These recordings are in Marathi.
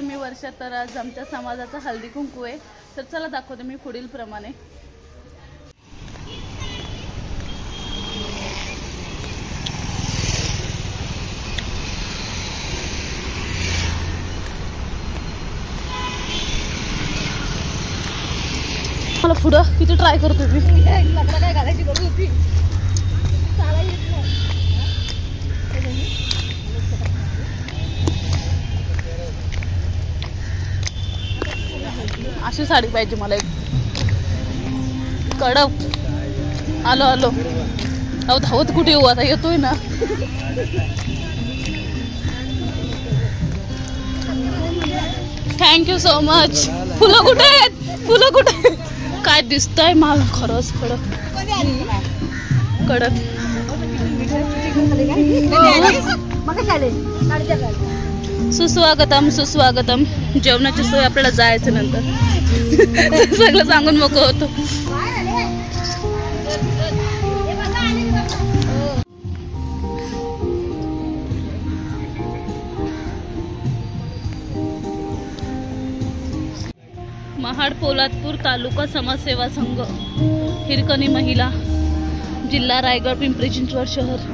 मी वर्षा. तर आज आमच्या समाजाचा हळदी कुंकू आहे. तर चला दाखवते मी पुढील प्रमाणे. मला पुढं किती ट्राय करत होती. काय घालायची गरज होती. अशी साडी पाहिजे मला एक कडक. आलो आलो. अहो धावत कुठे येऊ आता. येतोय ना. Thank you so much. फुलं कुठे आहेत. फुलं कुठे. काय दिसतंय मला खरंच कडक कडक. सुस्वागतम सुस्वागतम. जेवणाची सोय आपल्याला जायचं नंतर. सगळं सांगून मोकळं होतो. महाड पोलादपूर तालुका समाजसेवा संघ, हिरकणी महिला, जिल्हा रायगड, पिंपरी चिंचवड शहर.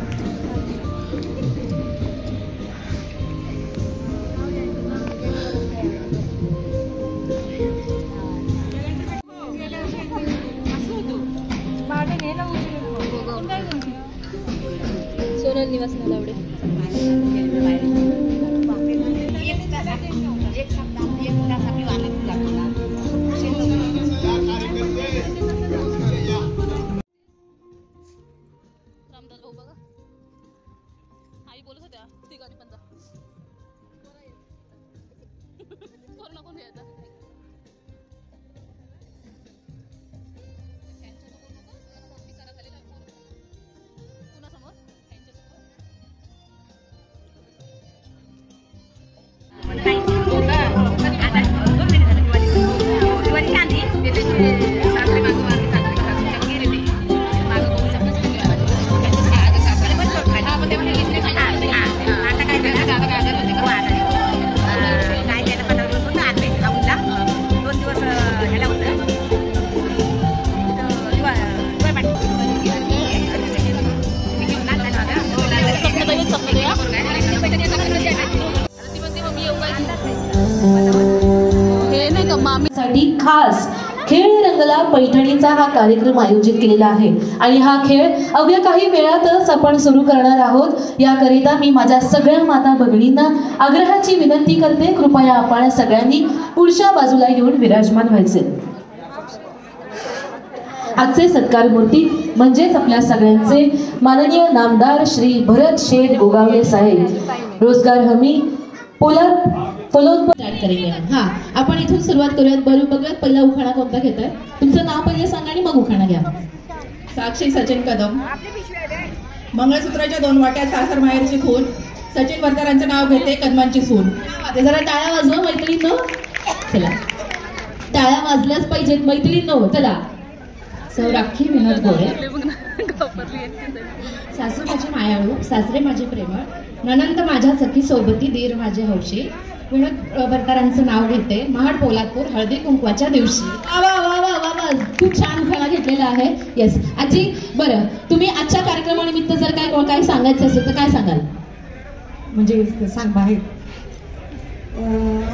सोनल निवास नलावडे. रामदास भाऊ बघा. आई बोलत होत्या तिघांनी पण जा. कोण कोण यायचा. साठी खास खेळ रंगला पैठणीचा हा कार्यक्रम आयोजित केलेला आहे आणि हा खेळ अवघ्या काही वेळातच आपण सुरू करणार आहोत. याकरिता मी माझ्या सगळ्या माता भगिनींना आग्रहाची विनंती करते, कृपया आपण सगळ्यांनी पुढच्या बाजूला येऊन विराजमान व्हायचे. आजचे सत्कार मूर्ती म्हणजेच आपल्या सगळ्यांचे माननीय नामदार श्री भरत शेठ गोगावले साहेब, रोजगार हमी स्टार्ट करेंगे. हाँ, आपण इथून सुरुवात करूयात. बघूयात पहिला उखाणा कोणता घेताय. तुमचं नाव पहिले सांगा आणि मग उखाणा घ्या. साक्षी सचिन कदम. मंगळसूत्राच्या 2 वाट्या सासर माहेरची खून. सचिन वर्करांचं नाव घेते कदमांची सून. जरा टाळ्या वाजवा मैत्रिणींनो. चला, टाळ्या वाजल्याच पाहिजेत मैत्रिणींनो. चला. सौ राखी विनोद गोरे. सासू माझी मायाळू, सासरे माझे प्रेमळ, ननंद माझ्या सखी सोबती, दीर माझे हौशी. विनोद भरतारांचं नाव घेते महाड पोलादपूर हळदी कुंकवाच्या दिवशी. वा वा वा वा वा. खूप छान उखाणा घेतलेला आहे. येस आजी. बरं, तुम्ही आजच्या कार्यक्रमानिमित्त जर काय सांगायचं असेल तर काय सांगाल. म्हणजे सांग बाहेर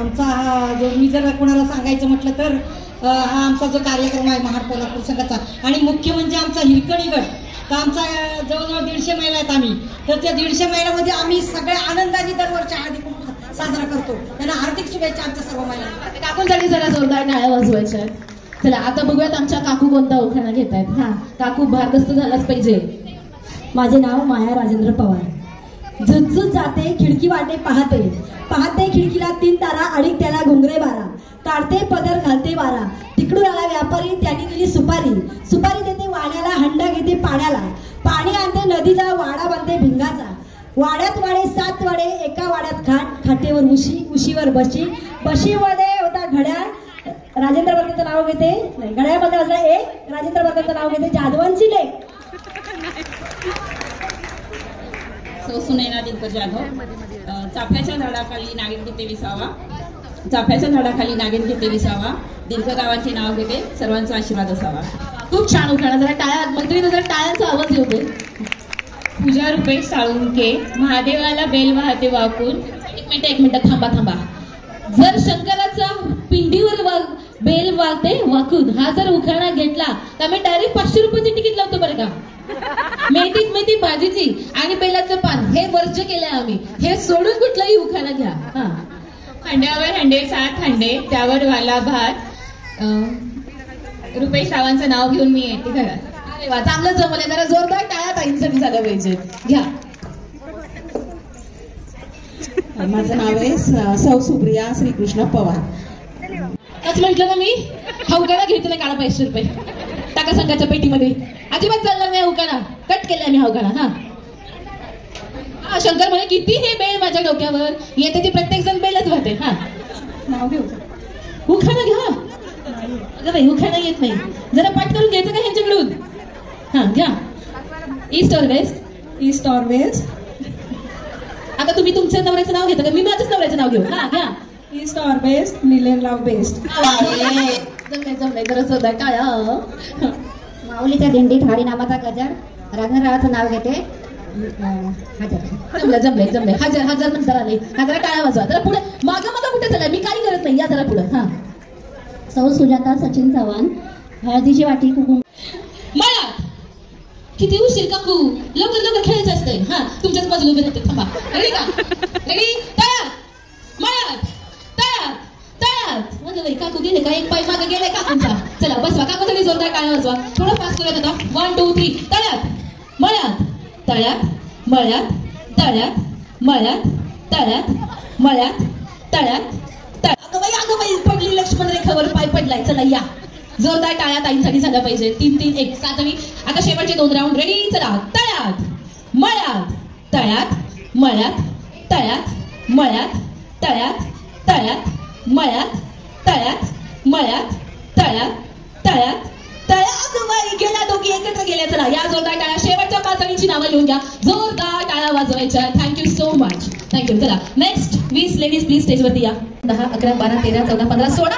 आमचा हा जो मी जर कोणाला सांगायचं म्हटलं तर हा आमचा जो कार्यक्रम आहे महाड पोलादपूर संघाचा, आणि मुख्य म्हणजे आमचा हिरकणी गट. तर आमचा जवळजवळ 150 महिला आहेत आम्ही. तर त्या 150 महिन्यामध्ये आम्ही सगळ्या आनंदाने दरवर्षी हळदी कुंकू साजरा करतो. त्यांना हार्दिक शुभेच्छा आमच्या सर्व महिलांना. काकूंसाठी जरा जोरदार टाळ्या वाजवायच्या. चला आता बघूयात आमच्या काकू कोणता उखाणा घेत आहेत. हा काकू, भारदस्त झालाच पाहिजे. माझे नाव माया राजेंद्र पवार. झुजझुज जाते खिडकी वाटे पाहते, पाहते खिडकीला 3 तारा आणि त्याला घुंगरे 12. काढते पदर घालते वारा, तिकडून आला व्यापारी त्याने दिली सुपारी. सुपारी देते वाड्याला, हंडा घेते पाण्याला. पाणी आणते नदीचा, वाडा बांधते भिंगाचा. वाड्यात वाडे 7 वाडे, एका वाड्यात खाट, खाटेवर उशी, उशीवर बशी, बशीमध्ये होता घड्याळ. राजेंद्र वर्गाचं नाव घेते, नाही घड्याळमध्ये असला एक, राजेंद्र वर्गाचं नाव घेते जाधवांची लेक. सुनैना दिनकर जाधव. चाफ्याच्या झाडाखाली नागिन घेते विसावा. चाफ्याच्या झाडाखाली नागिन घेते विसावा, दीर्घ गावांचे नाव घेते, सर्वांचा आशीर्वाद असावा. खूप छान उखाणा. जरा टाळ्या मैत्रिणी, जरा टाळ्यांचा आवाज येऊ दे. पूजा रुपये साळुंके, महादेवाला बेल वाहते वाकून. एक मिनिट थांबा. जर शंकराचा पिंडीवर बेल वाहते वाकून हा जर उखाणा घेतला तर मी डायरेक्ट 500 रुपयाची तिकीट लावतो बरं का. मेथी भाजीची आणि बेलाचं पान हे वर्ज्य केलंय आम्ही. हे सोडून कुठलाही उखाणा घ्या. हा. हंड्यावर हंडे 7 हंडे, त्यावर वाला भात, रुपये श्रावांचं नाव घेऊन मी येते घरात. अरे वा, चांगलं जमलंय. जरा जोरदार टाळ्या ताईंसाठी झालं पाहिजे. घ्या. माझं नाव आहे सौ सुप्रिया श्रीकृष्ण पवार. असं म्हटलं ना मी, हा उखाणा घ्यायचं नाही. काढा 500 रुपये टाका संघाच्या पेटीमध्ये. अजिबात चालणार नाही उखाणा. कट केलाय मी हा उखाणा. हा शंकर म्हणे किती हे बेल माझ्या डोक्यावर येते ती प्रत्येक जण बेलच वाहते. हा नाव घेऊ. उखाणा घ्या. अगं बाई उखाणा येत नाही. जरा पाठ करून घ्यायचं का ह्यांच्याकडून. हा घ्या. ईस्ट और वेस्ट. East or waste. आता तुम्ही तुमच्या नवऱ्याचं नाव घेता का मी माझ्याच नवऱ्याचं नाव घेऊ. हा घ्या. ईस्ट ऑर वेस्ट, निलेरराव बेस्ट. जमलंय जरा जोरदार टाळ्या. माऊलीच्या दिंडीत हरिनामाचा गजर, रंगरावाचं नाव घेते जमलंय. हजार नंतर आले. हा जरा टाळ्या वाजवा. जरा पुढे मागं कुठे चाललाय. मी काही करत नाही. या जरा पुढे. हा. सौ सुजाता सचिन चव्हाण, हळदीची वाटी कुंकू. मला किती उशीर काकू, लवकर खेळायचं असतंय. हा तुमच्याच बाजूला उभे राहते. थांबा. रेडी का? रेडी. तयार. मळ्यात काकू गेले का? एक पाय मागे गेलाय काकूंचा. चला बसवा. काकूसाठी जोरदार टाळ्या वाजवा. थोडं फास्ट करूयात आता. 1 2 3. तळ्यात मळ्यात अगं बाई पडली. लक्ष्मण रेखावर पाय पडलाय. चला या. जोरदार टाळ्या ताईंसाठी झाल्या पाहिजे. 3 3 1 7 आणि आता शेवटचे 2 राऊंड. रेडी. चला. तळ्यात गेल्या दोघी एकत्र गेल्या. चला या जोरदार टाळ्या. शेवटच्या 5 जणींची नावं लिहून घ्या. जोरदार टाळ्या वाजवायच्या. Thank you so much. थँक्यू. चला नेक्स्ट 20 लेडीज प्लीज स्टेजवरती या. 10 11 12 13 14 15 16.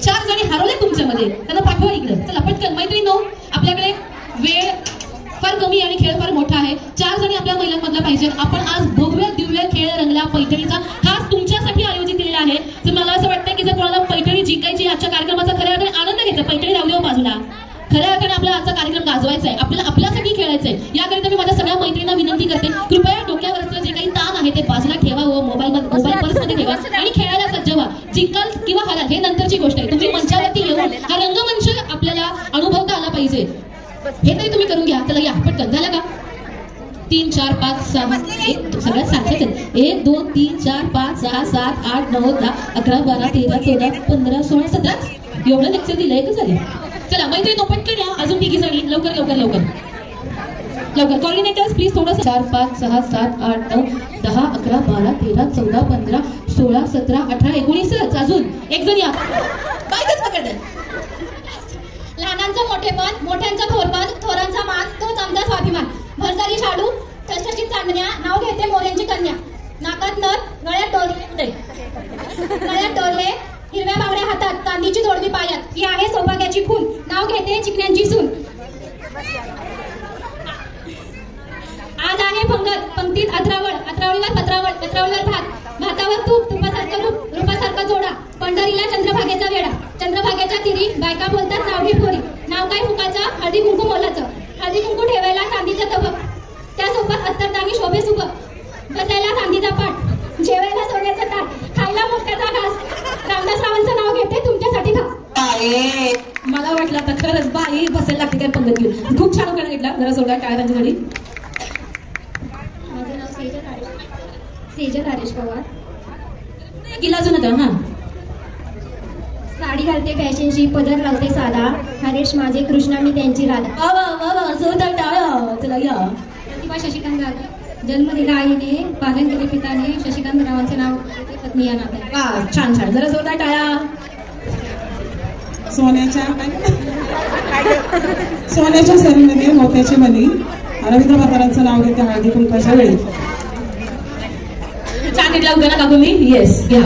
4 जणी हरवल्या तुमच्यामध्ये. त्यांना पाठवा इकडे. चला पटकन. मैत्रिणींनो आपल्याकडे वेळ फार कमी आणि खेळ फार मोठा आहे. 4 जणी आपल्या महिलांमधल्या पाहिजे. आपण आज भव्य दिव्य खेळ रंगला पैठणीचा खास तुमच्यासाठी आयोजित केलेला आहे. तर मला असं वाटतं की जर कोणाला पैठणी जिंकायची आजच्या कार्यक्रमाचा खऱ्या अर्थाने आनंद घ्यायचा, पैठणी राहू देऊ बाजूला, खऱ्या अर्थाने आपला आजचा कार्यक्रम गाजवायचा आहे, आपल्याला आपल्यासाठी खेळायचंय. याकरिता मी माझ्या सगळ्या मैत्रिणींना विनंती करते, कृपया डोक्यावरचं जे काही ताण आहे ते बाजूला ठेवा व मोबाईल पर्समध्ये ठेवा आणि खेळायला सज्ज व्हा. जिंकाल किंवा हाराल हे नंतरची गोष्ट आहे. तुम्ही मंचावरती येऊन हा रंगमंच आपल्याला अनुभवता आला पाहिजे. हे तरी तुम्ही करून घ्या. चला या पटकन. झालं का? 3 4 5 6 1 सगळ्यात सारखेच आहेत. 1 2 3 4 5 6 7 8 9 10 11 12 13 14 15 16 17. एवढं लेक्चर दिलंय का झाले? चला मैत्रिणी पटकन या. अजून 3 जणी. लवकर. कॉर्डिनेटर्स प्लीज थोडं. 4 5 6 7 8 9 10 11 12 13 14 15 16 17 18 19. अजून 1 जण या. बायकच पकडतात. लहानांचं मोठेपण, मोठ्यांचं थोरपण, थोरांचा मान, तोच आमचा स्वाभिमान. भरजारी शाडू, ठसठशीत चांदण्या, नाव घेते मोऱ्यांची कन्या. नाकात नथ, गळ्यात डोरले, हिरव्या बावड्या हातात, चांदीची जोडवी पायात. ही आहे सौभाग्याची खून, नाव घेते चिकन्यांची सून. आज आहे पंगत, पंक्तीत अथरावळ, अथरावळीवर पत्रावळ, पत्रावळीवर भात, भातावर तूप, तुपासारखं रूप, रूपासारखा जोडा. पंढरीला चंद्रभागेचा वेडा, चंद्रभागेच्या तिरी, बायका बोलतात नाव घे पोरी. नाव काय हुकाचं, हळदी कुंकू मोलाचं. हळदी कुंकू ठेवायला चांदीचं तबक, त्यासोबत अत्तरदावी शोभे सुबक. बसायला चांदीचा पाठ, जेवायला सोन्याचं ताट, खायला मोठ्याचा घास. रामदासरावांचं नाव घेते तुमच्यासाठी खास. मला वाटलं आता खरंच बाई बसायला लागते काय पंगत घेऊन. खूप छान उखाणा घेतला. जरा सोडा टाळ्या त्यांच्यासाठी. माझं नाव सेजल हरेश पवार. गेला अजून आता. हा. साडी घालते फॅशनची, पदर लावते साधा. हरेश माझे, कृष्णा मी त्यांची राधा. वा जोरदार टाळ्या. चला या. प्रतिभा शशिकांत राधा. जन्म दिला आईने, पालन केले पिताने. शशिकांत रावांचं नाव पत्नी या नात्याने. वा छान. जरा जोरदार टाळ्या. सोन्याच्या सरीमध्ये मोत्याची बली. रवींद्र बाबांचं नाव घेते हळदी कुंकाच्या वेळी. छान घेतला उद्या ना काकू मी. येस घ्या.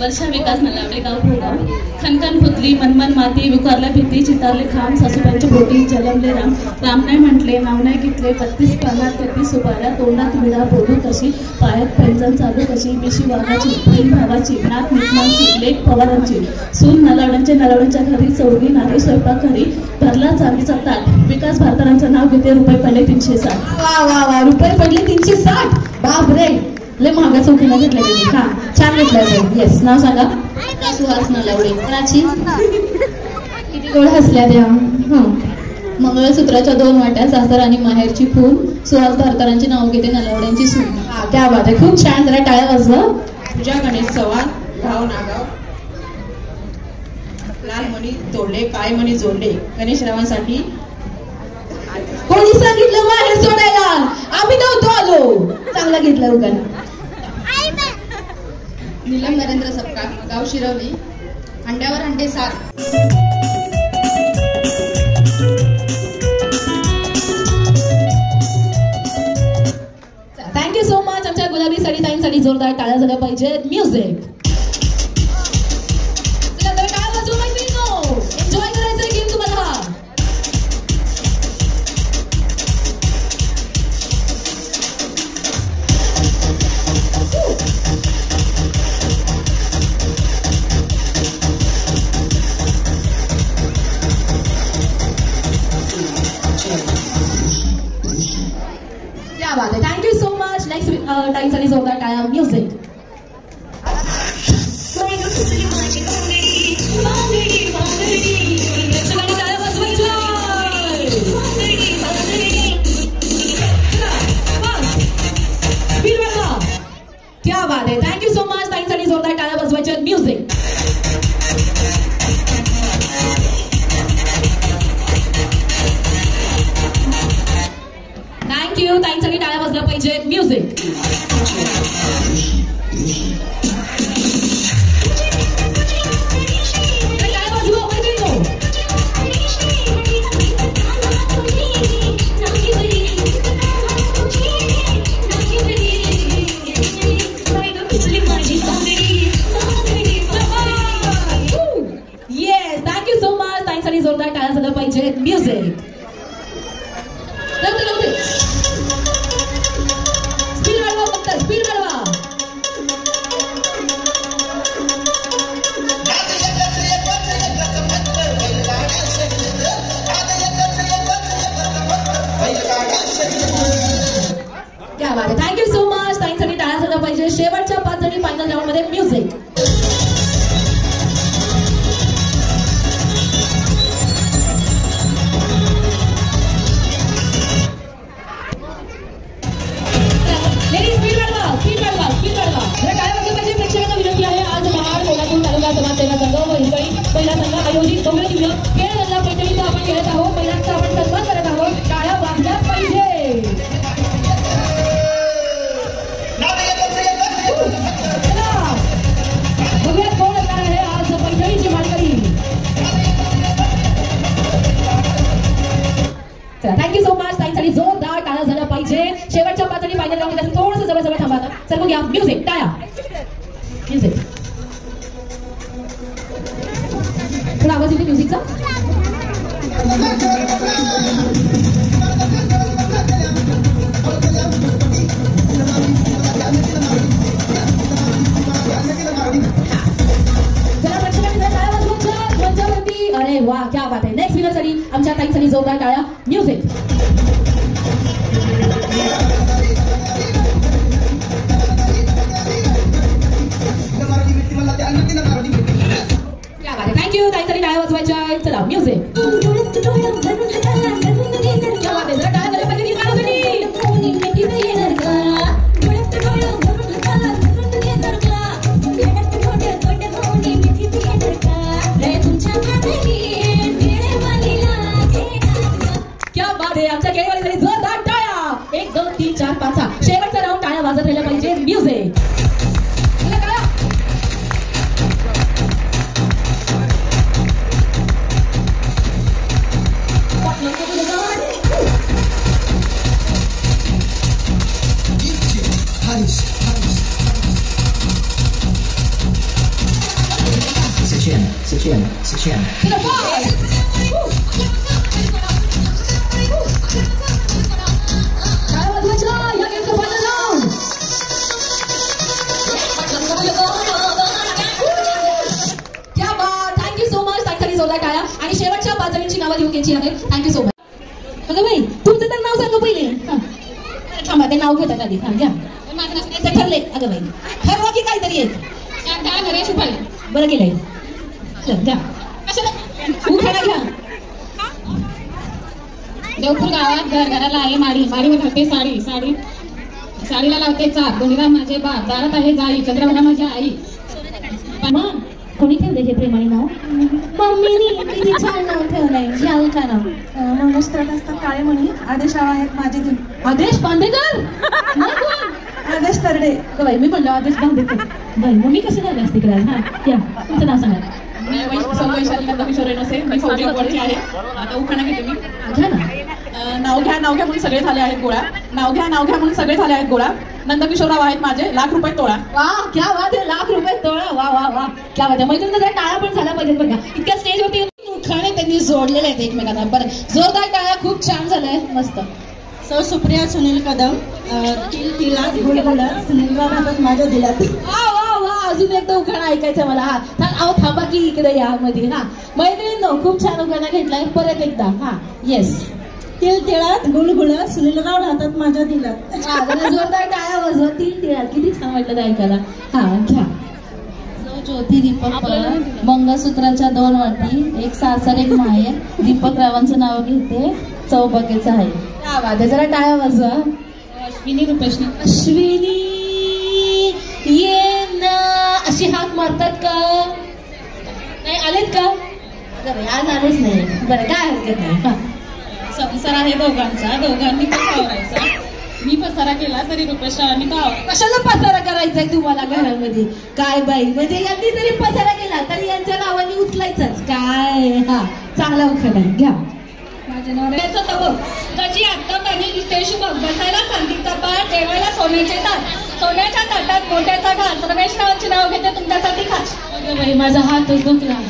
वर्षा विकास नलावडे गाव भोगाव. खनखन फुतली मनमन माती विकारल्या भीती चितारले खांब सासूबाईंच्या बोटी जलमले राम. राम नाही म्हटले नाव नाही घेतले 32 पानात 33 सुपाऱ्या तोंडात विडा बोलू कशी पायात पैंजण चालू कशी मिशी वाघाची बहीण भावाची नाक मिसमांची लेक पवारांची सून नलावड्यांच्या घरी चौघी नारी स्वयंपाक घरी भरला चांदीचा ताट. विकास भारतारांचं नाव घेते रुपये पडले 360. वा वा वा रुपये पडले 360. बाप रे लय महागा चौकीला घेतलं तुम्ही. हा छान घेतलं. येस नाव सांगा. सुहास नलावडे. कोणाची? किती गोड हसल्या द्या. मंगळसूत्राच्या 2 वाट्या सासर आणि माहेरची खून. सुहास भारतारांचे नाव घेते नलावड्यांची सून. हा क्या बात आहे. खूप छान. जरा टाळ्या वाजवा. पूजा गणेश चव्हाण गाव नागाव. लाल मणी तोडले काळे मणी जोडले. गणेशरावांसाठी. कोणी सांगितलं माहेर सोडायला? आम्ही नव्हतो आलो. चांगला घेतला उगान. नीलम नरेंद्र सपकाळ गाव शिरवली. अंड्यावर अंडे सात. Thank you so much. आमच्या गुलाबी साडी ताईंसाठी जोरदार टाळ्या झाल्या पाहिजेत. म्युझिक एन्जॉय करायचं गेम तुम्हाला. क्या बात आहे. Thank you so much. नेक्स्ट टाईमसाठी जोरदार टाळ्या. म्युझिक क्या बात आहे. Thank you so much. ताईंसाठी जोरदार टाळ्या वाजवायच्या. Music thank you. ताईंसाठी टाळ्या वाजल्या पाहिजे. म्युझिक जोरदार टाळ्या झाल्या पाहिजे. म्युझिक स्पीड वाढवा. फक्त स्पीड वाढवा. क्या बात आहे. Thank you so much. ताईंसाठी टाळ्या झाल्या पाहिजे. शेवटच्या 5 जणी फायनल राऊंड मध्ये. म्युझिक समाजसेवा संघ व हिरकणी पहिला संघ आयोजित भव्य दिव्य खेळ गंगा पैठणीचा आपण खेळत आहोत. महिलांचा आपण सन्मान करत आहोत. टाळ्या वाजल्याच पाहिजे. बघूयात कोण असणार आहे आज पैठणीची मानकरी. चला थँक्यू सो मच. ताईंसाठी जोरदार टाळ्या झाल्या पाहिजे. शेवटच्या 5 आणि फायनल राऊंड मध्ये थोडंसं जवळ थांबा. सर्व घ्या. म्युझिक टाळ्या. म्युझिक थोडा आवाज येते म्युझिकचा. जरा प्रेक्षकांनी जरा टाळ्या वाजवायच्या मंचावरती. अरे वा क्या बात आहे. नेक्स्ट विनरसाठी आमच्या ताईंसाठी जोरदार टाळ्या. म्युझिक क्या बात आहे. थँक्यू. ताईंसाठी टाळ्या वाजवायच्या. चला म्युझिक क्या बात आहे. जरा टाळ्या झाल्या पाहिजे. क्या बात आहे. आमच्या खेळवाडीसाठी जोरदार टाळ्या. 1 2 3 4 5 6 शेवटचा राऊंड टाळ्या वाजत राहिल्या पाहिजे. Music Sachin. Thank you so much. ताईसाठी जोरदार टाळ्या. आणि शेवटच्या 5 जणींची नावं लिहून घ्यायची आहे. Thank you so much. अगं बाई तुमचं तर नाव सांगा पहिले. थांबा ते नाव घेतात आधी. हा घ्या. माझं नसण्याचं ठरले. अगं बाई ठरवा की काहीतरी एक. नरेश उपाळे. बरं केलंय. घ्या उखाणा घ्या. देवपूर गावात घराला आहे माडी, माडीवर घालते साडी, साडीला लावते चाप, दोन्हीला माझे बाप, दारात आहे जाई, चंद्रभागा माझी आई. मग कोणी ठेवले हे प्रेमाने नाव? मम्मीनी किती छान नाव ठेवलंय. घ्या का नाव. महाराष्ट्रात असतात काळे मणी, आदेश आहेत माझे दिन. आदेश बांदेकर. आदेश तरडे. बाई मी म्हणलं आदेश बांदेकर. बाई मग मी कशी झाली असते तिकडे. हा या तुमचं नाव सांगा. मी वैशाली नंदकिशोर रेणुसे. मी फौजी गडची आहे. आता उखाणा घेते मी. घ्या ना. नाव घ्या म्हणून सगळे झाले आहेत गोळा. नाव घ्या म्हणून सगळे झाले आहेत गोळा. नंदकिशोरराव आहेत माझे, ₹1,00,000 तोळा. वा क्या बात आहे. ₹1,00,000 तोळा. वा वा वा क्या बात आहे. मैत्रिणी जरा टाळ्या पण झाल्या पाहिजेत बघा. इतक्या स्टेजवरती उखाणे त्यांनी जोडलेले आहेत एकमेकांना. बरं जोरदार टाळ्या. खूप छान झालंय. मस्त. सौ सुप्रिया सुनील कदम. तिला गुळगुळा सुनीलराव राहतात माझ्या दिलात. वा वा वा अजून एकदा उखाणा ऐकायचं मला. हा अहो थांबा की इकडे या मध्ये. हा मैत्रिणींनो खूप छान उखाणा घेतलाय. परत एकदा. हा येस. तिल तिळात गुळगुळा सुनीलराव राहतात माझ्या दिलात. जोरदार टाळ्या वाजवा. तिल तिळात. किती छान वाटलं ते ऐकायला. हा घ्या. ज्योती दीपक पवार. मंगळसूत्राच्या 2 वाटी, एक सासर एक माहेर, दीपक रावांचं नाव घेते, चौबकेचं आहे. क्या बात आहे. जरा टाळ्या वाजवा. अश्विनी रुपेशनी. अश्विनी ये ना अशी हाक मारतात का? नाही आलेत का? आज आलेच नाही. बरं काय हरकत नाही. हा संसार आहे दोघांचा, दोघांनी कसा आवरायचा. मी पसारा केला तरी रुपेशरावांनी का आवरायचा. कशाला पसारा करायचाय तुम्हाला घरामध्ये? काय बाई म्हणजे यांनी जरी पसारा केला तरी यांच्या नावाने उचलायचंच काय? हा चांगला उखाणा घ्या. माझ्या नवऱ्याचं तबक, त्याची आत्ता कधी दिसते शुभक, बसायला चांदीचा पाट, जेवायला सोन्याचे ताट, सोन्याच्या ताटात मोठ्याचा घास, रमेशरावांचे नाव घेते तुमच्यासाठी खास. अगं बाई माझा हातच दुखला.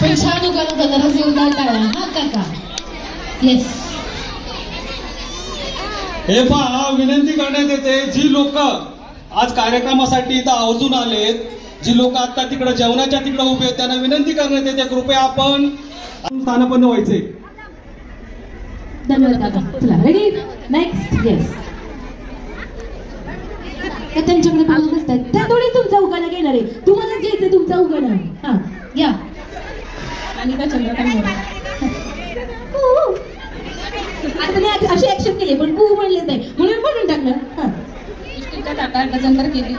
पण छान उखाणा जरा जोरदार टाळ्या. हा काका. येस. हे पहा विनंती करण्यात येते, जी लोक आज कार्यक्रमासाठी इथं आवर्जून आलेत, जी लोक आता तिकडे जेवणाच्या तिकडे उभे आहेत, त्यांना विनंती करण्यात येते कृपया आपण स्थानापन्न व्हायचे. धन्यवाद काका. चला रेडी नेक्स्ट. येस. त्यांच्याकडे बघत बसतात त्या थोडी तुमचा उखाणा घेणार आहे. तुम्हालाच घ्यायचं तुमचा उखाणा. हा या. आणि त्या चंद्रकांत मोरे. आता मी अशी ऍक्शन केली पण कू म्हणले नाही म्हणून म्हणून टाकलं. हा इष्टीच्या ताटात डझनभर केली.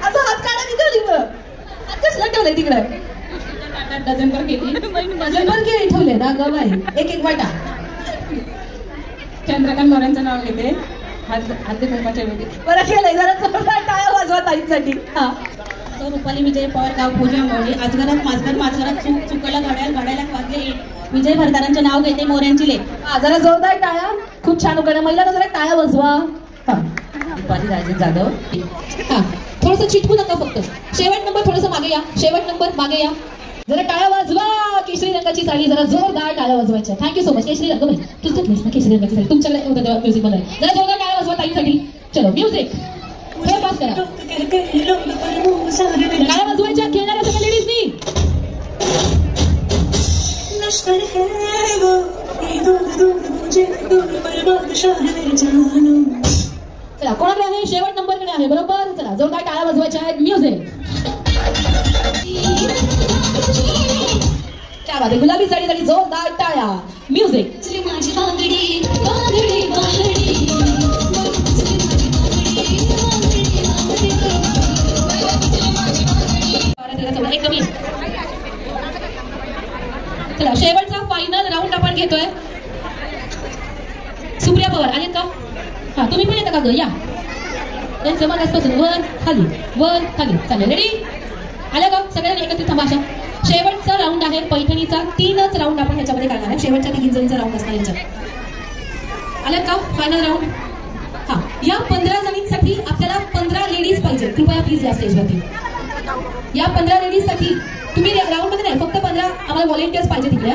असं हात काढा निघाली मग. हात कसला ठेवलंय तिकडं? ताटात डझनभर केली. डझनभर केळी ठेवले ना ग बाई. एक एक वाटा. चंद्रकांत मोरेंचं नाव घेते, हात कुंकाच्या वेळी. बरं केलंय. जरा जोरदार टाळ्या वाजवा ताईंसाठी. हा रुपाली विजय पवार गाव पूजा मोरे. आजगरात माझघरात चुकायला घडायला वाजले. विजय भरदारांचे नाव घेते मोऱ्यांची लेख. हा जरा जोरदार टाळ्या. खूप छान उखाणा. महिलांना जरा टाळ्या वाजवा. हा रुपाली राजे जाधव. हा थोडंसं चिटकू नका फक्त. शेवट नंबर थोडंसं मागे या. शेवट नंबर मागे या. जरा टाळ्या वाजवा. केशरी रंगाची साडी. जरा जोरदार टाळ्या वाजवायच्या. Thank you so much. केशरी रंग बाई तूच घेतलीस ना केशरी रंगाची साडी. तुमच्याकडे होतं तेव्हा म्युझिक मला. जरा जोरदार टाळ्या वाजवा ताईंसाठी. चलो म्युझिक हे पास करा. टाळ्या वाजवायच्या खेळणाऱ्या सगळ्या लेडीजनी. चला कोणाकडे आहे? शेवट नंबरकडे आहे बरोबर. चला जोरदार टाळ्या वाजवायच्या आहेत. म्युझिक. क्या बात आहे. गुलाबी साडीसाठी जोरदार टाळ्या. म्युझिक. माझी बांगडी बांगडी बांगडी. एक कमी. चला शेवटचा फायनल राऊंड आपण घेतोय. सुप्रिया पवार आलेत का? हा तुम्ही पण येता का ग? या. त्यांचं मनापासून वर खाली वर खाली. चालेल रेडी. आल्या का? सगळ्यांनी एकत्रित तमाशा. शेवटचा राऊंड आहे पैठणीचा. 3च राऊंड आपण ह्याच्यामध्ये काढणार आहे. शेवटच्या 3 जणींचा राऊंड असणार यांच्यात. आल्यात का? Final round. हा या 15 जणींसाठी आपल्याला 15 लेडीज पाहिजे. कृपया प्लीज या स्टेजवरती. या 15 लेडीजसाठी तुम्ही राऊंडमध्ये नाही, फक्त 15 आम्हाला व्हॉलेंटियर्स पाहिजे तिकडे,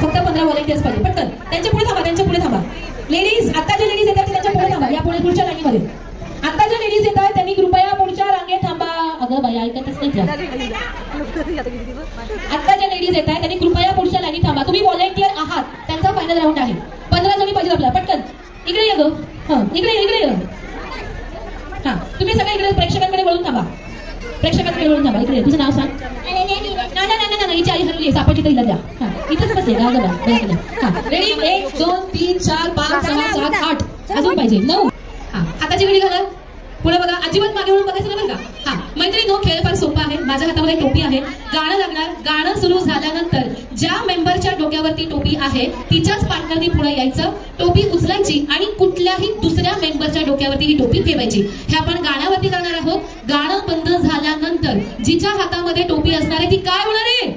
फक्त 15 व्हॉलेंटियर्स पाहिजे. पटकन त्यांच्या पुढे थांबा, त्यांच्या पुढे थांबा. लेडीज, आता ज्या लेडीज येतात त्यांच्या पुढे थांबा, या पुढे पुढच्या लाईनीमध्ये. आता ज्या लेडीज येतात त्यांनी कृपया पुढच्या रांगेत थांबा. अगं बाई ऐकतच नाही. आता ज्या लेडीज येत आहेत त्यांनी कृपया पुढच्या लाईनीत थांबा. तुम्ही व्हॉलेंटियर आहात, त्यांचा फायनल राऊंड आहे. 15 जणी पाहिजे आपल्याला. पटकन इकडे ये ग. हा इकडे ये. हा तुम्ही सगळे इकडे प्रेक्षकांकडे वळून थांबा. प्रेक्षकांकडे वळून थांबा. इकडे तुझं नाव सांग. नाही हिची आई हरवली, सापड तिथे हिला द्या. हा इथंच बसले का? हा रेडी. 1 2 3 4 5 6 7 8 अजून पाहिजे 9. हा आताची घडी घाला. पुढे बघा, अजिबात मागे वळून बघायचं नाही बरं का. हा मैत्रिणी, खेळ फार सोपा आहे. माझ्या हातामध्ये टोपी आहे, गाणं लागणार. गाणं सुरू झाल्यानंतर ज्या मेंबरच्या डोक्यावरती टोपी आहे तिच्याच पार्टनरनी पुढे यायचं, टोपी उचलायची आणि कुठल्याही दुसऱ्या मेंबरच्या डोक्यावरती ही टोपी ठेवायची. हे आपण गाण्यावरती करणार आहोत. गाणं बंद झाल्यानंतर जिच्या हातामध्ये टोपी असणार आहे ती काय होणार आहे?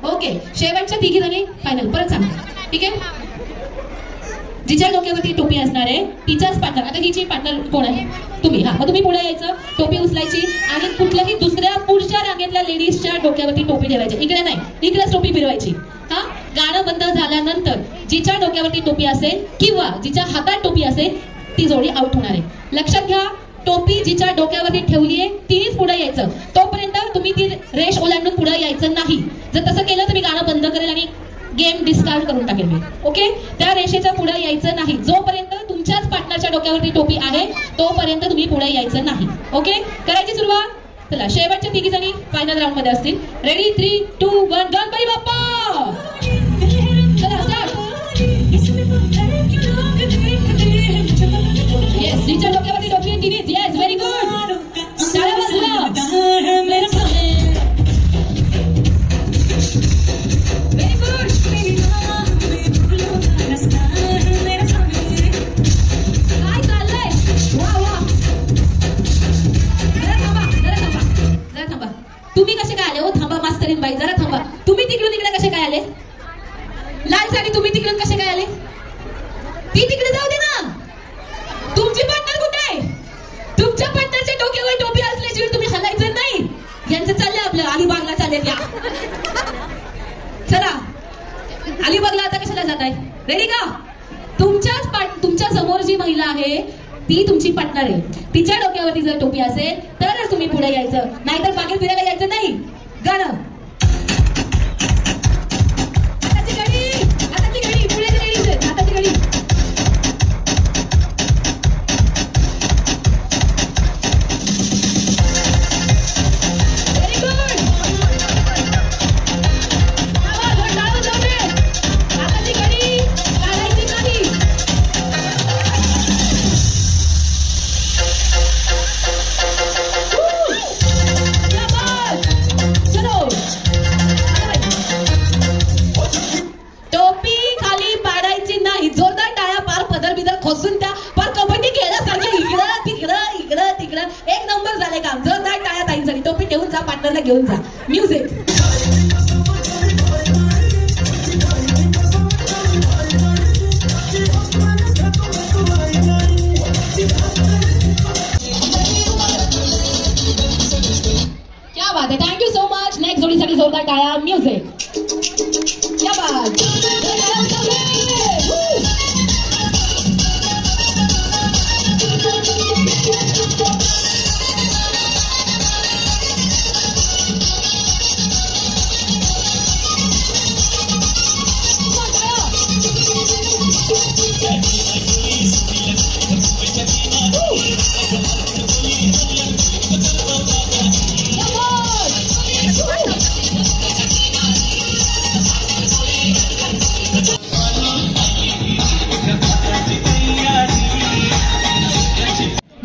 ओके, शेवटच्या तिघी जणी फायनल. परत सांगा, ठीक आहे? जिच्या डोक्यावरती टोपी असणार आहे तिच्याच पार्टनर. आता हिची पार्टनर कोण आहे? तुम्ही. हा मग तुम्ही पुढे यायचं, टोपी उचलायची आणि कुठल्याही दुसऱ्या पुढच्या रांगेतल्या लेडीजच्या डोक्यावरती टोपी ठेवायची. इकडे नाही, इकडेच टोपी फिरवायची. हा गाणं बंद झाल्यानंतर जिच्या डोक्यावरती टोपी असेल किंवा जिच्या हातात टोपी असेल ती जोडी आउट होणार आहे. लक्षात घ्या, टोपी जिच्या डोक्यावरती ठेवली आहे तिनेच पुढे यायचं. तोपर्यंत तुम्ही ती रेष ओलांडून पुढे यायचं नाही. जर तसं केलं तर मी गाणं बंद करेल आणि गेम डिस्कार्ड करून टाकेल मी. ओके, त्या रेषेच्या पुढे यायचं नाही. जोपर्यंत तुमच्याच पार्टनरच्या डोक्यावरती टोपी आहे तोपर्यंत तुम्ही पुढे यायचं नाही. ओके, करायची सुरुवात. चला, शेवटच्या तिघी जणी फायनल राऊंड मध्ये असतील. रेडी 3 2 1 गणपती बाप्पा. चला स्टार्ट. येस, जिच्या डोक्यावरती टोपी आहे तिनेच. Yes, very good. टाळ्या वाजवा. तुम्ही कसे काय आले? हो थांबा मास्तरीन बाई, जरा थांबा. तुम्ही तिकडून इकडे कसे काय आले? लाल साडी, तुम्ही तिकडून कसे काय आले? ती तिकडे जाऊ दे ना. तुमची पार्टनर कुठे आहे? तुमच्या पार्टनरच्या डोक्यावर टोपी असल्याशिवाय तुम्ही हलायचं नाही. यांचं चाललंय आपलं अलिबागला चालले त्या. चला अलिबागला आता कशाला जात आहे? रेडी का? तुमच्या समोर जी महिला आहे ती तुमची पार्टनर आहे. तिच्या डोक्यावरती जर टोपी असेल तरच तुम्ही पुढे यायचं, नाहीतर मागे फिरायला यायचं नाही. गाणं. आताची घडी पुढे लेडीज आहेत. आताची घडी. Very good. आताची घडी काढायची नाही. टोपी खाली पाडायची नाही. जोरदार टाळ्या. पार पदर बिदर खोसून त्या पार कबड्डी खेळल्यासारख्या इकडं तिकडं. एक नंबर झाले काम. जोरदार टाळ्या ताईंसाठी. टोपी ठेवून जा, पार्टनरला घेऊन जा. म्युझिक. क्या बात आहे. Thank you so much. नेक्स्ट जोडीसाठी जोरदार टाळ्या. म्युझिक. क्या बात.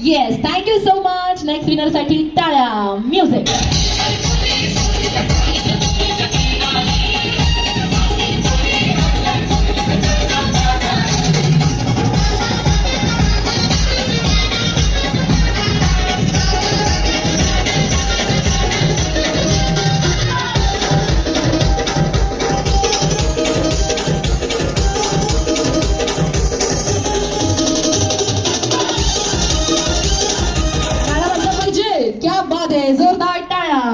Yes, thank you so much. Next winner साठी टाळ्या. म्युझिक. जोरदार टाळ्या.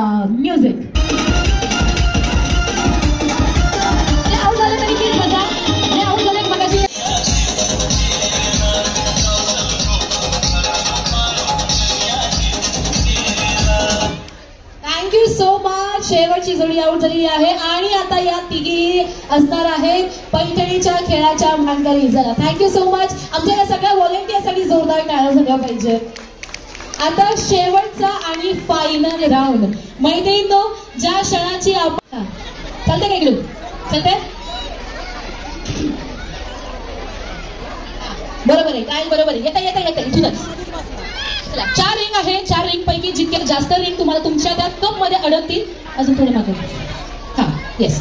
अशी जोडी आऊट झालेली आहे आणि आता या तिघी असणार आहेत पैठणीच्या खेळाच्या मानकरी. चला थँक्यू सो मच. आमच्या या सगळ्या व्हॉलेंटियरसाठी जोरदार टाळ्या झाल्या पाहिजे. आता शेवटचा आणि फायनल राऊंड. मैत्रिणींनो, ज्या क्षणाची आपण चालते का इकडून चालते बरोबर आहे काय बरोबर आहे. येता येता येता इथूनच. चला 4 रिंग आहे. 4 रिंग पैकी जितके जास्त रिंग तुम्हाला तुमच्या त्या कप मध्ये अडकतील. अजून थोडे मागे. हा येस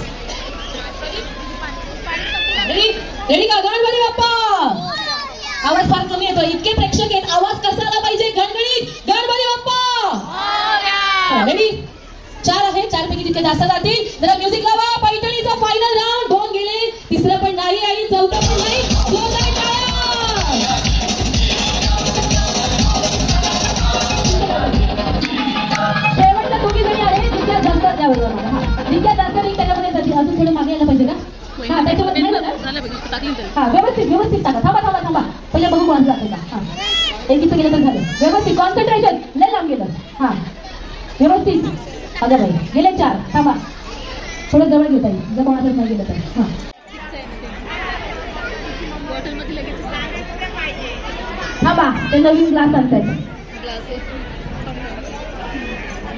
रेडी रेडी का. गणपती बाप्पा. आवाज फार कमी येतो. इतके प्रेक्षक आहेत. आवाज कसा आला पाहिजे गणगणित. गणपती बाप्पा. रेडी. 4 आहे. 4 पैकी जितके जास्त जातील. जरा म्युझिक लावा. पैठणीचा फायनल राऊंड. 2 गेले. तिसरं पण नाही आणि चौथं पण नाही. जोरदार टाळ्या. शेवटच्या दोघी जणी आहे. जितक्या जास्त त्याबरोबर जितक्या जास्त रिंग त्याच्यामध्ये जातील. अजून थोडं मागे यायला पाहिजे का. हा त्याच्यामध्ये नाही हा व्यवस्थित व्यवस्थित टाका. थांबा थांबा थांबा. पहिले बघू कोण जाते का. हा एकीचं गेलं तर झालं. व्यवस्थित कॉन्सन्ट्रेशन. लय लांब गेलं. हा व्यवस्थित. अगं बाई गेले 4. थांबा थोडं जवळ घेता येईल जर कोणाचंच नाही गेलं तर. हा थांबा ते नवीन ग्लास आणताय.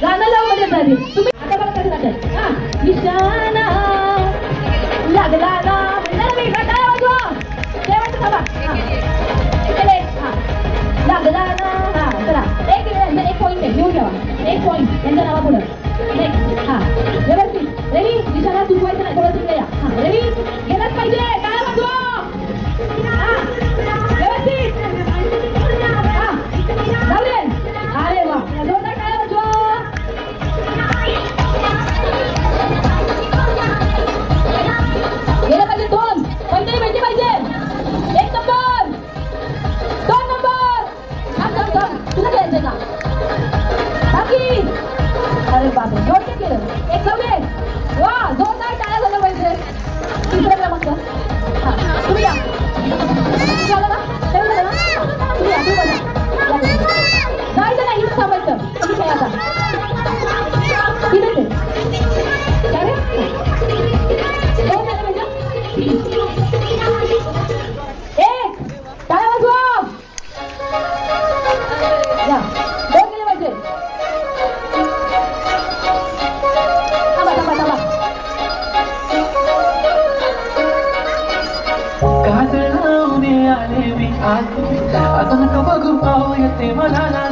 गाणं लावून मध्ये जाते तुम्ही. आता बघा कसं जातात. हा निशाणा लागला ना नवी घटा वाजवा. शेवटचं थांबा. लागला ना. हा चला एक पॉईंट आहे. घेऊन ठेवा 1 पॉईंट त्यांच्या नावापुढं. नेक्स्ट. हा व्यवस्थित रेडी. निशाणा चुकवायचं नाही. थोडं चुकलं या. हा रेडी गेलाच पाहिजे. काय वाजवा. हा व्यवस्थित. हा जाऊ दे. अरे वा जोरदार काय वाजवा. गेलं पाहिजे 2 पैठणी भेटली पाहिजे. 1 नंबर 2 नंबर. तुला घ्यायचंय का बाकी. अरे बापरे जोरदार केलं. 1 जाऊ दे. वा जोरदार टाळ्या झाल्या पाहिजे. 3रा क्रमांक. हा तुम्ही या. झालं ना तेवढं झालं ना. तुम्ही या. तू बघा जायचं नाही. इथं थांबायचं. तुम्ही काय आता इथेच आहे. एक टाळ्या वाजवा. या 2 गेले पाहिजे. थांबा थांबा थांबा. काजळावणे आले मी आज. आता नका बघू पाहू येते मला ना.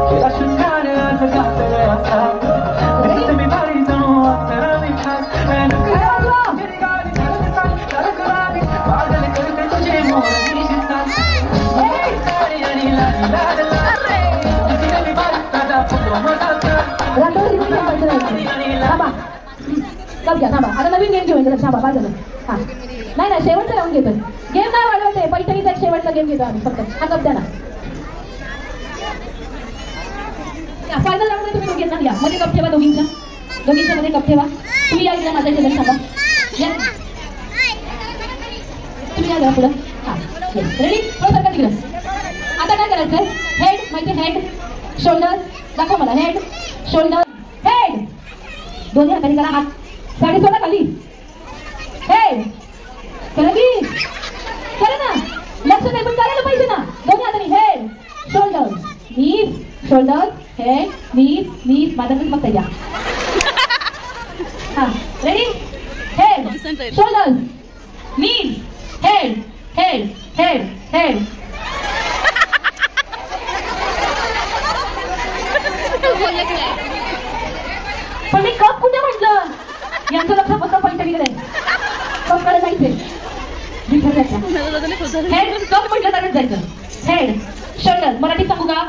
केला शृंगार आज काजळाचा. मी भारी जाऊ अक्षरा मी खास. थांबा आता नवीन गेम घेऊन थांबा बाजूला. हा नाही नाही शेवटचा राऊंड घेतोय. गेम नाही वाढवायचे. पैठणीचा एक शेवटचा गेम घेतो आम्ही फक्त. हा कप द्या ना. फायनल राऊंड मध्ये तुम्ही दोघींना घ्या. मध्ये कप ठेवा. दोघींच्या मध्ये कप ठेवा. तुम्ही या इकडे माझ्या शेजारी थांबा. तुम्ही या पुढं. हा रेडी. थोडं सरका तिकडं. आता काय करायचंय. हेड माहिती हेड शोल्डर दाखव मला. Head shoulder head. दोन्ही हाताने करा. हात साडी सोडा खाली. हेड करा की करा ना. लक्ष नाही पण करायला पाहिजे ना. दोन्ही हाताने head shoulder knees shoulder head knees नीज. माझ्याकडे बघता या. हा ready. Head shoulder knees head head head head. पण मी कप कुठे म्हटलं. यांचं लक्ष फक्त पैठणीकडे. कपकडे जायचंय. हेड कप म्हटलं तरच जायचं. हेड शोल्डर मराठीत सांगू का.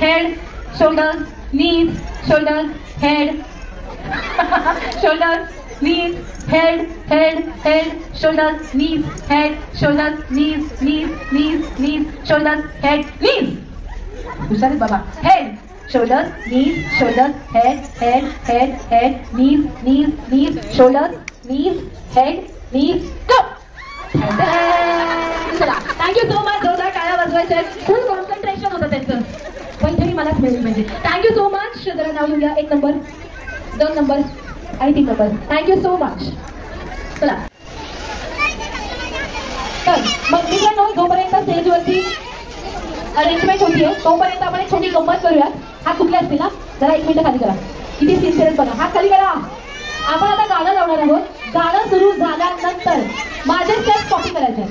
Head shoulder knees shoulder head shoulder knees head head head shoulder knees head shoulder knees knees knees knees shoulder head knees. हुशार बाबा. Head shoulder knees shoulder head head head head knees knees knees shoulder knees head knees cup. Thank you so much. जोरदार टाळ्या वाजवायच्या. फुल कॉन्सन्ट्रेशन होतं त्यांचं. पैठणी मलाच मिळली पाहिजे. Thank you so much. जरा नाव लिहूया. 1 नंबर 2 नंबर आणि team member, thank you so much. चला तर मग मित्रांनो, जोपर्यंत स्टेजवरती अरेंजमेंट होतीये तोपर्यंत आपण एक छोटी गंमत करूयात. हात कुठले असतील ना, जरा 1 मिनिट खाली करा. किती सिन्सिअर बघा, हात खाली करा. आपण आता गाणं लावणार आहोत. गाणं सुरू झाल्यानंतर माझे स्टेप्स कॉपी करायचे,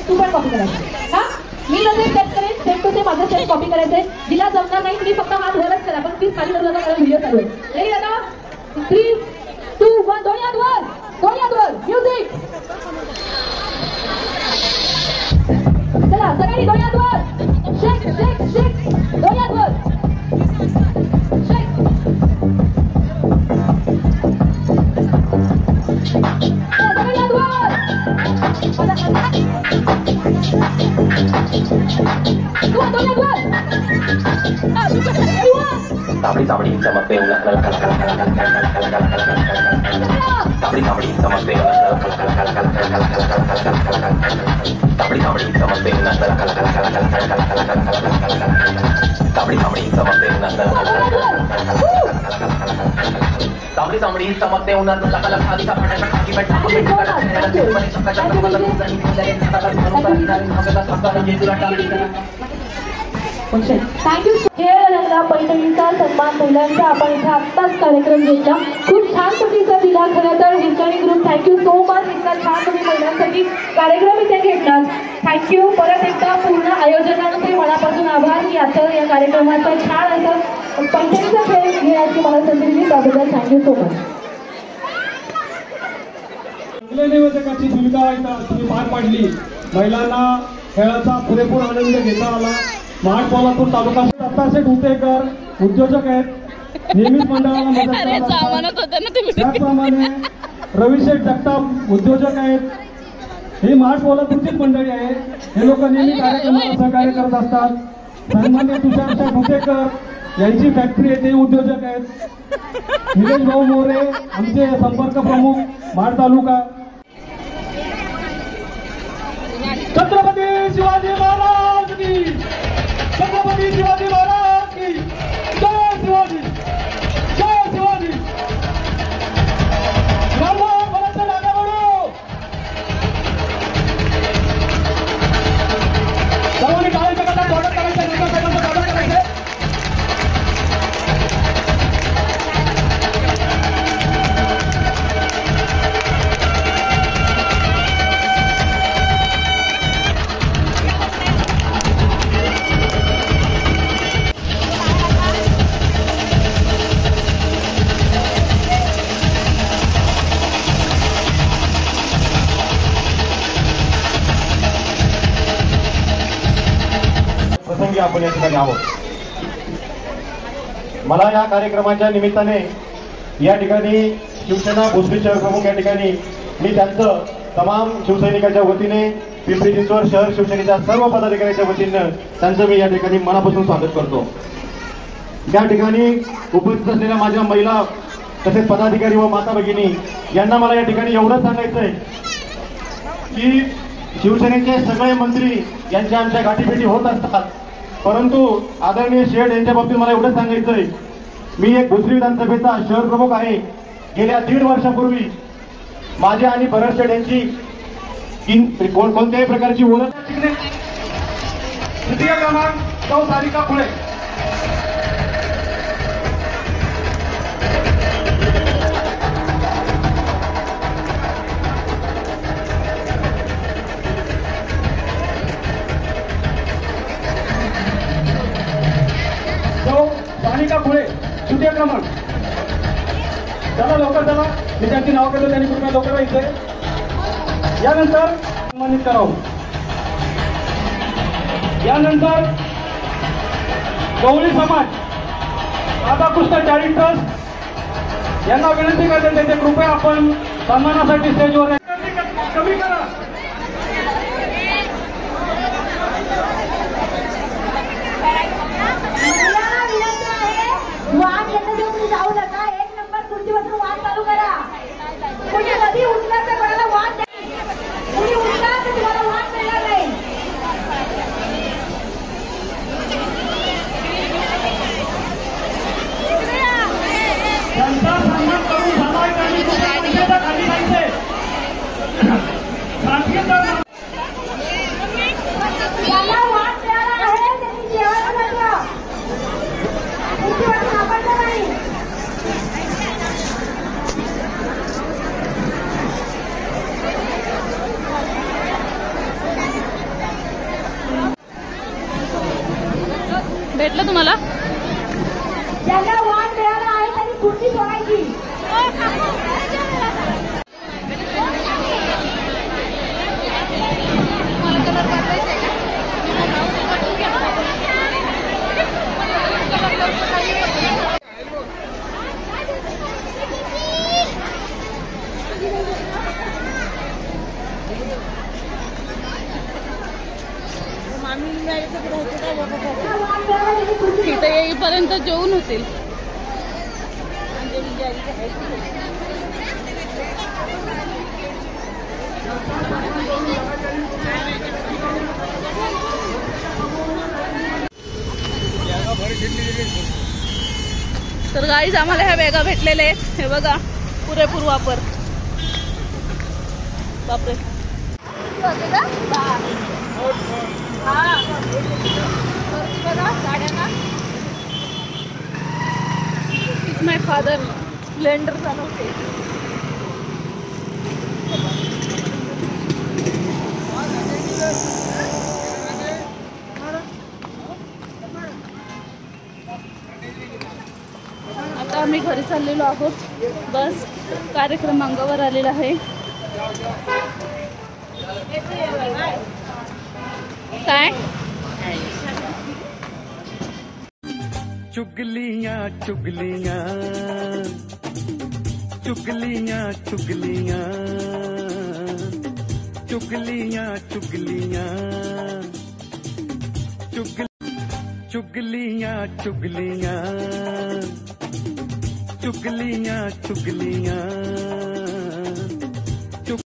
तू पण कॉपी करायचे. हा, मी जसे स्टेप करेन सेम टू सेम माझे स्टेप कॉपी करायचे. जिला जमणार नाही तुम्ही फक्त हात वरच करा, पण प्लीज खाली करू नका कारण व्हिडिओ चालू आहे. रेडी आता 3, 2, 1 दोन्ही हात वर, दोन्ही हात वर. म्युझिक. चला सगळ्यांनी दोन्ही हात वर. शेक शेक शेक, दोन्ही हात वर. शेक. सगळ्यांनी हात वर. तू दोन्ही हात वर. ताबड़ी ताबड़ी चमकते ताबड़ी ताबड़ी चमकते ताबड़ी ताबड़ी चमकते ताबड़ी ताबड़ी चमकते ताबड़ी ताबड़ी चमकते थँक्यू. खेळ रंगला पैठणीचा सन्मान महिलांचा आपण इथे आत्ताच कार्यक्रम घेतला. खूप छान प्रतिसाद दिला. खरं तर Hirkani group thank you so much. इतका छान तुम्ही महिलांसाठी कार्यक्रम इथे घेतलात. थँक्यू. परत एकदा पूर्ण आयोजकांचे मनापासून आभार की आजच्या या कार्यक्रमाचा छान असं पैठणीचा खेळ घेण्याची मला संधी दिली, त्याबद्दल थँक्यू सो मच. निवेदकाची भूमिका तुम्ही पार पाडली. महिलांना खेळाचा पुरेपूर आनंद घेता आला. महाड पोलादपूर तालुका दत्ताशेठ उतेकर उद्योजक आहेत, नियमित मंडळाला मदत करतात. त्याचप्रमाणे रविशेठ जगताप उद्योजक आहेत. ही महाड पोलादपूरचीच मंडळी आहे. हे लोक नेहमी कार्यक्रमाला सहकार्य करत असतात. सन्मान्य तुषारशेठ उतेकर यांची फॅक्टरी आहे, ते उद्योजक आहेत. निलेश भाऊ मोरे आमचे संपर्क प्रमुख महाड तालुका. छत्रपती शिवाजी महाराज की, छत्रपती शिवाजी महाराज की जय. शिवाजी जय शिवाजी. सर्वांनी टाळ्यांच्या गजरात स्वागत करायचं, स्वागत करायचं. आपण या ठिकाणी आहोत. मला या कार्यक्रमाच्या निमित्ताने या ठिकाणी शिवसेना भोसरी शहर प्रमुख या ठिकाणी मी त्यांचं तमाम शिवसैनिकांच्या वतीने, पिंपरी चिंचवड शहर शिवसेनेच्या सर्व पदाधिकाऱ्यांच्या वतीनं त्यांचं मी या ठिकाणी मनापासून स्वागत करतो. या ठिकाणी उपस्थित असलेल्या माझ्या महिला तसेच पदाधिकारी व माता भगिनी यांना मला या ठिकाणी एवढंच सांगायचंय की शिवसेनेचे सगळे मंत्री यांच्या आमच्या गाठीभेटी होत असतात, परंतु आदरणीय शेठ यांच्या बाबतीत मला एवढंच सांगायचंय, मी एक भोसरी विधानसभेचा शहर प्रमुख आहे. गेल्या 1.5 वर्षापूर्वी माझ्या आणि भरत शेठ यांची कोणत्याही प्रकारची ओळख. तृतीय क्रमांक सौ सारिका फुले. सानिका फुले तृतीय क्रमांक. चला लवकर चला, मी त्यांची नाव घेतो, त्यांनी कृपया लवकर यायचंय. यानंतर सन्मानित करावं. यानंतर गवळी समाज राधाकृष्ण चॅरिटी ट्रस्ट यांना विनंती करते ते कृपया आपण सन्मानासाठी स्टेजवर कमी करा. वाण येतं तुम्ही जाऊ नका. 1 नंबर खुर्चीवरून वाण चालू करा. कुणी कधी उठला तर कोणाला वाण द्या. कुणी उठला तर तुम्हाला वाण मिळणार नाही. त्यांचा सन्मान करून भेटलं तुम्हाला? ज्यांना वाण मिळाला आहे त्यांनी कुर्ती सोडायची. तिथे येईपर्यंत जेवून होतील. तर गाईज आम्हाला ह्या बॅगा भेटलेल्या आहेत. हे बघा, पुरेपूर वापर. बापरे. माय फादर स्प्लेंडर चालवते. आता आम्ही घरी चाललेलो आहोत. बस कार्यक्रम अंगावर आलेला आहे. काय चुगलियां चुगलियां चुगलियां चुगलियां चुगलियां चुगलियां चुगलियां चुगलियां चुगलियां चुगलियां